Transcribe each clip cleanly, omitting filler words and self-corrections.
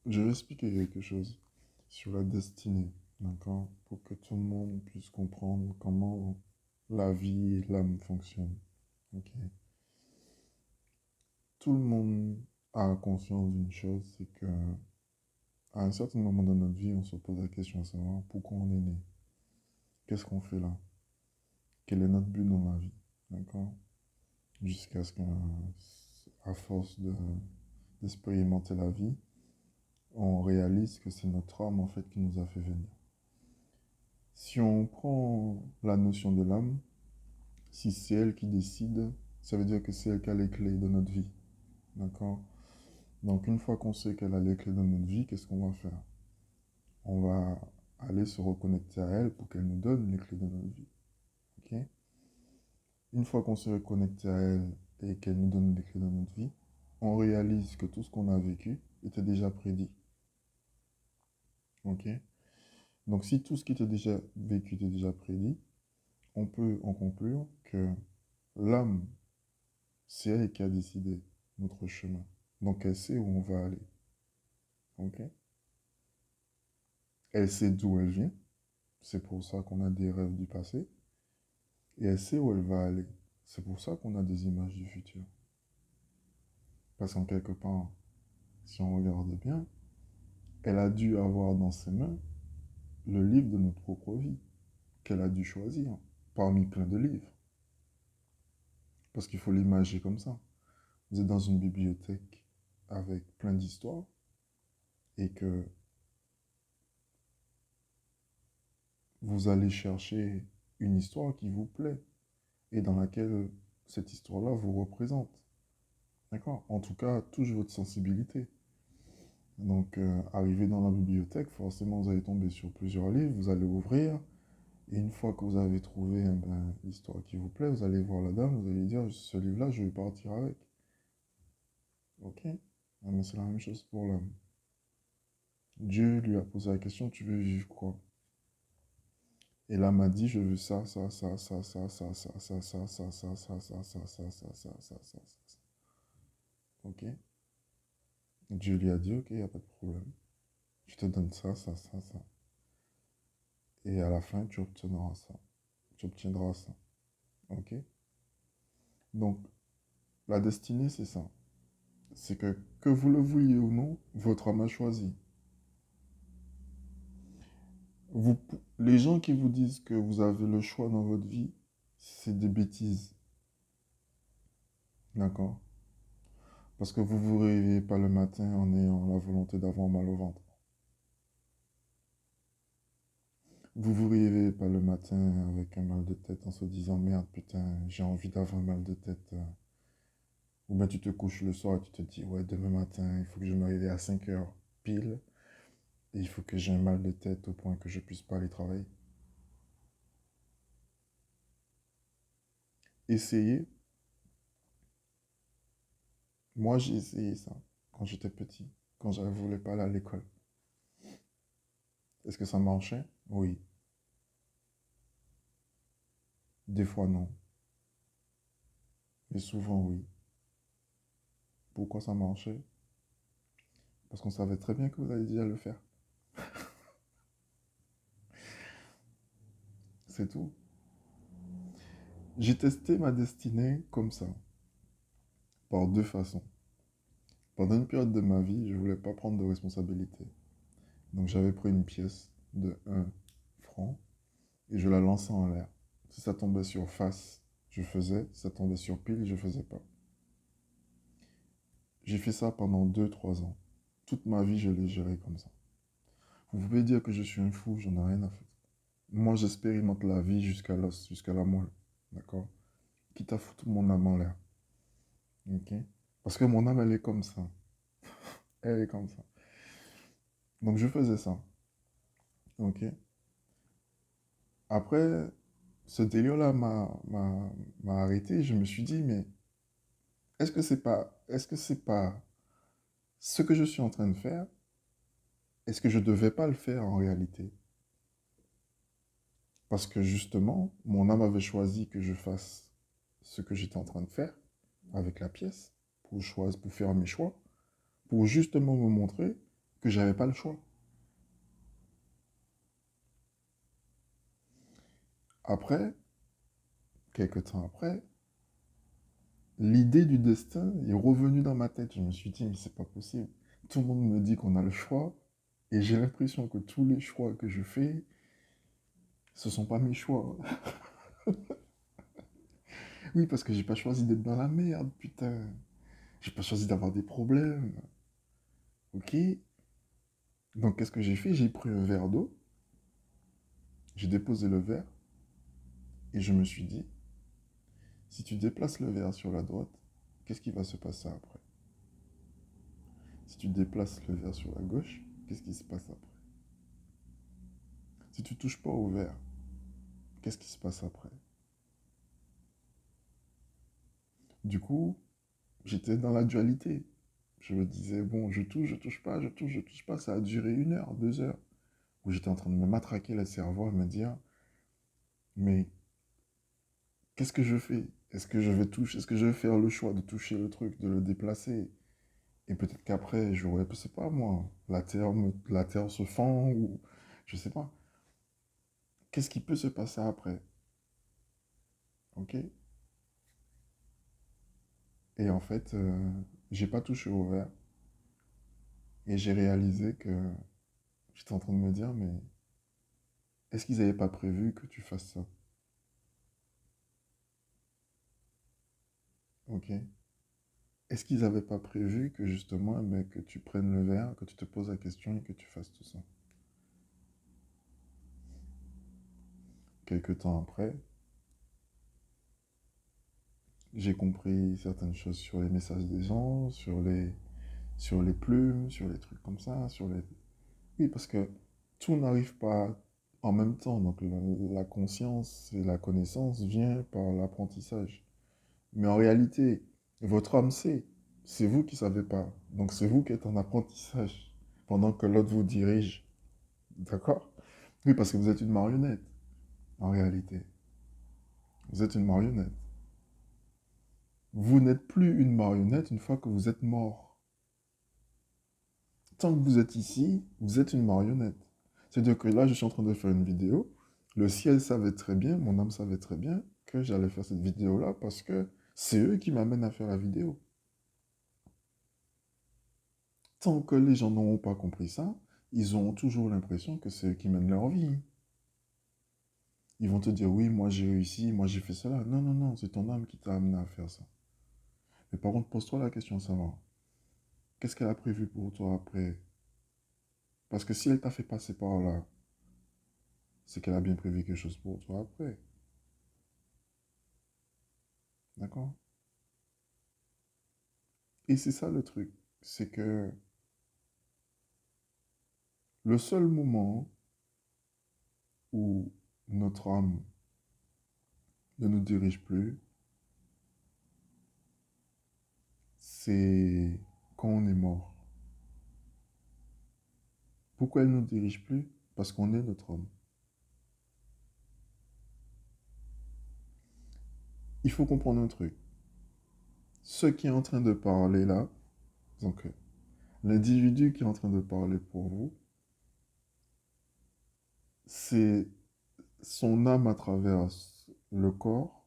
Je vais expliquer quelque chose sur la destinée, d'accord? Pour que tout le monde puisse comprendre comment la vie et l'âme fonctionnent, ok? Tout le monde a conscience d'une chose, c'est que à un certain moment de notre vie, on se pose la question de savoir pourquoi on est né. Qu'est-ce qu'on fait là? Quel est notre but dans la vie? D'accord? Jusqu'à ce qu'à force d'expérimenter la vie, on réalise que c'est notre âme en fait qui nous a fait venir. Si on prend la notion de l'âme, si c'est elle qui décide, ça veut dire que c'est elle qui a les clés de notre vie. D'accord? Donc une fois qu'on sait qu'elle a les clés de notre vie, qu'est-ce qu'on va faire? On va aller se reconnecter à elle pour qu'elle nous donne les clés de notre vie. Ok? Une fois qu'on se reconnecte à elle et qu'elle nous donne les clés de notre vie, on réalise que tout ce qu'on a vécu était déjà prédit. Ok? Donc si tout ce qui était déjà vécu était déjà prédit, on peut en conclure que l'âme, c'est elle qui a décidé notre chemin. Donc elle sait où on va aller. Ok? Elle sait d'où elle vient. C'est pour ça qu'on a des rêves du passé. Et elle sait où elle va aller. C'est pour ça qu'on a des images du futur. Parce qu'en quelque part, si on regarde bien, elle a dû avoir dans ses mains le livre de notre propre vie, qu'elle a dû choisir parmi plein de livres. Parce qu'il faut l'imaginer comme ça. Vous êtes dans une bibliothèque avec plein d'histoires et que vous allez chercher une histoire qui vous plaît et dans laquelle cette histoire-là vous représente. D'accord? En tout cas, touche votre sensibilité. Donc, arrivé dans la bibliothèque, forcément, vous allez tomber sur plusieurs livres, vous allez ouvrir, et une fois que vous avez trouvé l'histoire qui vous plaît, vous allez voir la dame, vous allez dire, ce livre-là, je vais partir avec. Ok? Ah, mais c'est la même chose pour l'homme. Dieu lui a posé la question, tu veux vivre quoi? Et l'âme m'a dit, je veux ça, ça, ça, ça, ça, ça, ça, ça, ça, ça, ça, ça, ça, ça, ça, ça, ça, ça, ça. Ok? Dieu lui a dit, ok, il n'y a pas de problème. Je te donne ça, ça, ça, ça. Et à la fin, tu obtiendras ça. Tu obtiendras ça. Ok? Donc, la destinée, c'est ça. C'est que vous le vouliez ou non, votre âme a choisi. Vous, les gens qui vous disent que vous avez le choix dans votre vie, c'est des bêtises. D'accord? Parce que vous ne vous réveillez pas le matin en ayant la volonté d'avoir mal au ventre. Vous ne vous réveillez pas le matin avec un mal de tête en se disant merde, putain, j'ai envie d'avoir un mal de tête. Ou bien tu te couches le soir et tu te dis ouais, demain matin, il faut que je me réveille à 5 heures pile. Et il faut que j'ai un mal de tête au point que je ne puisse pas aller travailler. Essayez. Moi, j'ai essayé ça quand j'étais petit, quand je ne voulais pas aller à l'école. Est-ce que ça marchait? Oui. Des fois, non. Mais souvent, oui. Pourquoi ça marchait? Parce qu'on savait très bien que vous alliez déjà le faire. C'est tout. J'ai testé ma destinée comme ça, par deux façons. Pendant une période de ma vie, je ne voulais pas prendre de responsabilité. Donc j'avais pris une pièce de 1 franc et je la lançais en l'air. Si ça tombait sur face, je faisais. Si ça tombait sur pile, je ne faisais pas. J'ai fait ça pendant 2, 3 ans. Toute ma vie, je l'ai géré comme ça. Vous pouvez dire que je suis un fou, j'en ai rien à foutre. Moi, j'expérimente la vie jusqu'à l'os, jusqu'à la moelle. D'accord? Quitte à foutre mon âme en l'air. Ok? Parce que mon âme, elle est comme ça. Elle est comme ça. Donc, je faisais ça. Ok? Après, ce délire-là m'a arrêté. Je me suis dit, mais est-ce que c'est pas ce que je suis en train de faire? Est-ce que je ne devais pas le faire en réalité? Parce que justement, mon âme avait choisi que je fasse ce que j'étais en train de faire avec la pièce pour choisir, pour faire mes choix, pour justement me montrer que j'avais pas le choix. Après, quelques temps après, l'idée du destin est revenue dans ma tête. Je me suis dit, mais c'est pas possible. Tout le monde me dit qu'on a le choix, et j'ai l'impression que tous les choix que je fais, ce sont pas mes choix. Oui, parce que j'ai pas choisi d'être dans la merde, putain. J'ai pas choisi d'avoir des problèmes. Ok? Donc, qu'est-ce que j'ai fait? J'ai pris un verre d'eau, j'ai déposé le verre, et je me suis dit, si tu déplaces le verre sur la droite, qu'est-ce qui va se passer après? Si tu déplaces le verre sur la gauche, qu'est-ce qui se passe après? Si tu touches pas au verre, qu'est-ce qui se passe après? Du coup, j'étais dans la dualité. Je me disais, bon, je touche pas, je touche, je touche pas. Ça a duré 1 heure, 2 heures, où j'étais en train de me matraquer le cerveau et me dire, mais qu'est-ce que je fais? Est-ce que je vais toucher, est-ce que je vais faire le choix de toucher le truc, de le déplacer? Et peut-être qu'après, j'aurais, je sais pas moi, la terre se fend ou je sais pas. Qu'est-ce qui peut se passer après? Ok? Et en fait, j'ai pas touché au verre et j'ai réalisé que j'étais en train de me dire, mais est-ce qu'ils n'avaient pas prévu que tu fasses ça? Ok? Est-ce qu'ils n'avaient pas prévu que justement, mais que tu prennes le verre, que tu te poses la question et que tu fasses tout ça? Quelques temps après, j'ai compris certaines choses sur les messages des gens, sur les plumes, sur les trucs comme ça, sur les... Oui, parce que tout n'arrive pas en même temps. Donc la conscience et la connaissance vient par l'apprentissage. Mais en réalité, votre âme sait. C'est vous qui ne savez pas. Donc c'est vous qui êtes en apprentissage pendant que l'autre vous dirige. D'accord? Oui, parce que vous êtes une marionnette, en réalité. Vous êtes une marionnette. Vous n'êtes plus une marionnette une fois que vous êtes mort. Tant que vous êtes ici, vous êtes une marionnette. C'est-à-dire que là, je suis en train de faire une vidéo. Le ciel savait très bien, mon âme savait très bien que j'allais faire cette vidéo-là parce que c'est eux qui m'amènent à faire la vidéo. Tant que les gens n'auront pas compris ça, ils auront toujours l'impression que c'est eux qui mènent leur vie. Ils vont te dire, oui, moi j'ai réussi, moi j'ai fait cela. Non, non, non, c'est ton âme qui t'a amené à faire ça. Mais par contre, pose-toi la question de savoir, qu'est-ce qu'elle a prévu pour toi après? Parce que si elle t'a fait passer par là, c'est qu'elle a bien prévu quelque chose pour toi après. D'accord? Et c'est ça le truc. C'est que le seul moment où notre âme ne nous dirige plus, c'est quand on est mort. Pourquoi elle ne nous dirige plus? Parce qu'on est notre âme. Il faut comprendre un truc. Ce qui est en train de parler là, donc l'individu qui est en train de parler pour vous, c'est son âme à travers le corps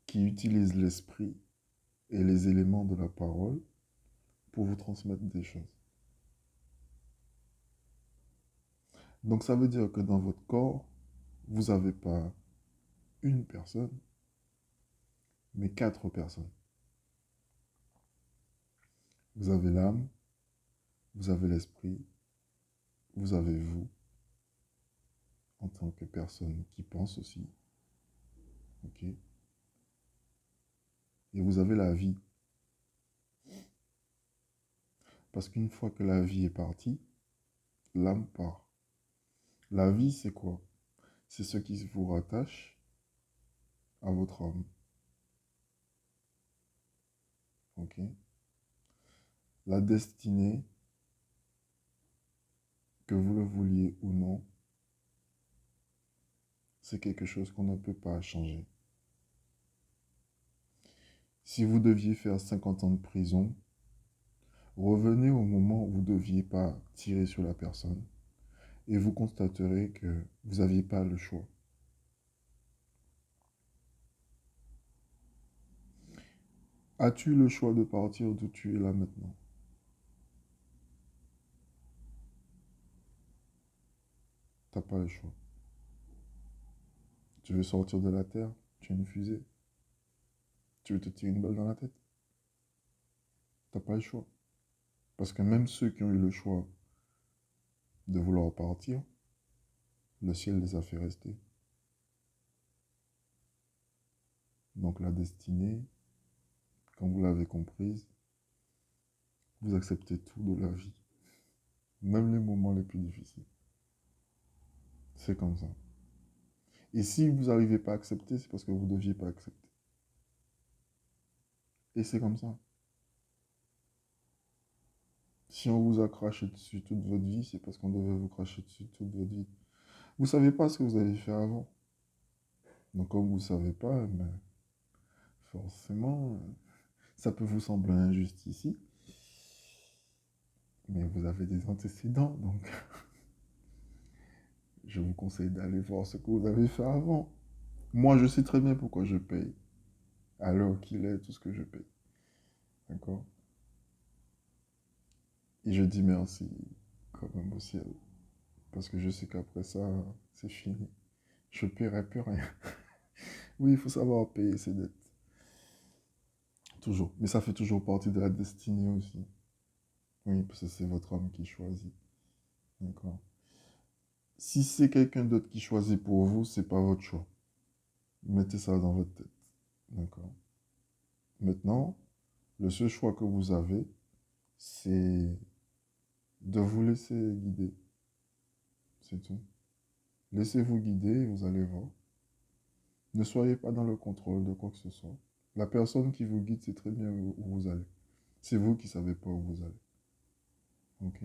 qui utilise l'esprit et les éléments de la parole pour vous transmettre des choses. Donc ça veut dire que dans votre corps, vous n'avez pas une personne, mais 4 personnes. Vous avez l'âme, vous avez l'esprit, vous avez vous, en tant que personne qui pense aussi, ok? Et vous avez la vie. Parce qu'une fois que la vie est partie, l'âme part. La vie, c'est quoi? C'est ce qui vous rattache à votre âme, ok? La destinée, que vous le vouliez ou non, c'est quelque chose qu'on ne peut pas changer. Si vous deviez faire 50 ans de prison, Revenez au moment où vous ne deviez pas tirer sur la personne et vous constaterez que vous n'aviez pas le choix. As-tu le choix de partir d'où tu es là maintenant? T'as pas le choix. Tu veux sortir de la Terre? Tu es une fusée. Tu veux te tirer une balle dans la tête? T'as pas le choix. Parce que même ceux qui ont eu le choix de vouloir partir, le ciel les a fait rester. Donc la destinée, quand vous l'avez comprise, vous acceptez tout de la vie, même les moments les plus difficiles. C'est comme ça. Et si vous n'arrivez pas à accepter, c'est parce que vous ne deviez pas accepter. Et c'est comme ça. Si on vous a craché dessus toute votre vie, c'est parce qu'on devait vous cracher dessus toute votre vie. Vous ne savez pas ce que vous avez fait avant. Donc comme vous ne savez pas, ben, forcément, ça peut vous sembler injuste ici, mais vous avez des antécédents, donc je vous conseille d'aller voir ce que vous avez fait avant. Moi, je sais très bien pourquoi je paye, à l'heure qu'il est, tout ce que je paye. D'accord? Et je dis merci quand même au ciel, parce que je sais qu'après ça, c'est fini. Je ne paierai plus rien. Oui, il faut savoir payer ses dettes. Toujours. Mais ça fait toujours partie de la destinée aussi. Oui, parce que c'est votre âme qui choisit. D'accord? Si c'est quelqu'un d'autre qui choisit pour vous, c'est pas votre choix. Mettez ça dans votre tête. D'accord? Maintenant, le seul choix que vous avez, c'est de vous laisser guider. C'est tout. Laissez-vous guider, vous allez voir. Ne soyez pas dans le contrôle de quoi que ce soit. La personne qui vous guide sait très bien où vous allez. C'est vous qui ne savez pas où vous allez. Ok?